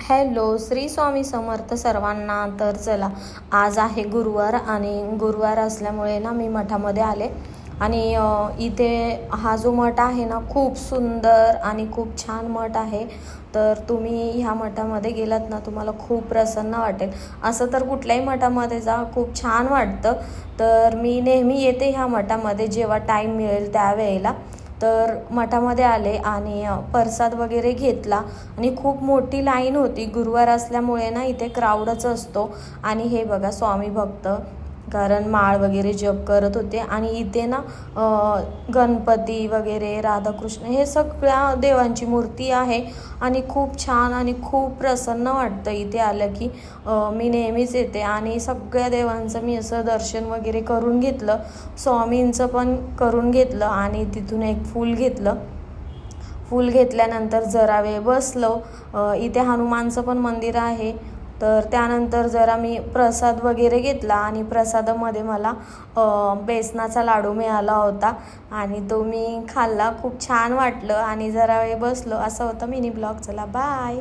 Hello, Shri Swami Samarth सर्वांना. तर चला, आज आहे गुरुवार आणि गुरुवार असल्यामुळे ना मी मठामध्ये आले आणि इथे हा जो मठ आहे ना खूप सुंदर आणि खूप छान मठ आहे. तर तुम्ही ह्या मठामध्ये गेलात ना तुम्हाला खूप प्रसन्न वाटेल. असं तर कुठल्याही मठामध्ये जा, खूप छान वाटतं. तर मी नेहमी येते ह्या मठामध्ये जेव्हा टाईम मिळेल त्यावेळेला. तर मठामध्ये आले आणि प्रसाद वगैरे घेतला आणि खूप मोठी लाईन होती. गुरुवार असल्यामुळे ना इथे क्राऊडच असतो. आणि हे बघा स्वामी भक्त, कारण माळ वगैरे जप करत होते. आणि इथे ना गणपती वगैरे, राधाकृष्ण, हे सगळ्या देवांची मूर्ती आहे आणि खूप छान आणि खूप प्रसन्न वाटतं इथे आलं की. मी नेहमीच येते आणि सगळ्या देवांचं मी असं दर्शन वगैरे करून घेतलं. स्वामींचं पण करून घेतलं आणि तिथून एक फूल घेतलं. फूल घेतल्यानंतर जरा वेळ बसलो. इथे हनुमानचं पण मंदिर आहे. तर त्यानंतर जरा मी प्रसाद वगैरे घेतला आणि प्रसादामध्ये मला बेसनाचा लाडू मिळाला होता आणि तो मी खाल्ला. खूप छान वाटलं आणि जरा वेळ बसलो. असं होतं मिनी ब्लॉग. चला बाय.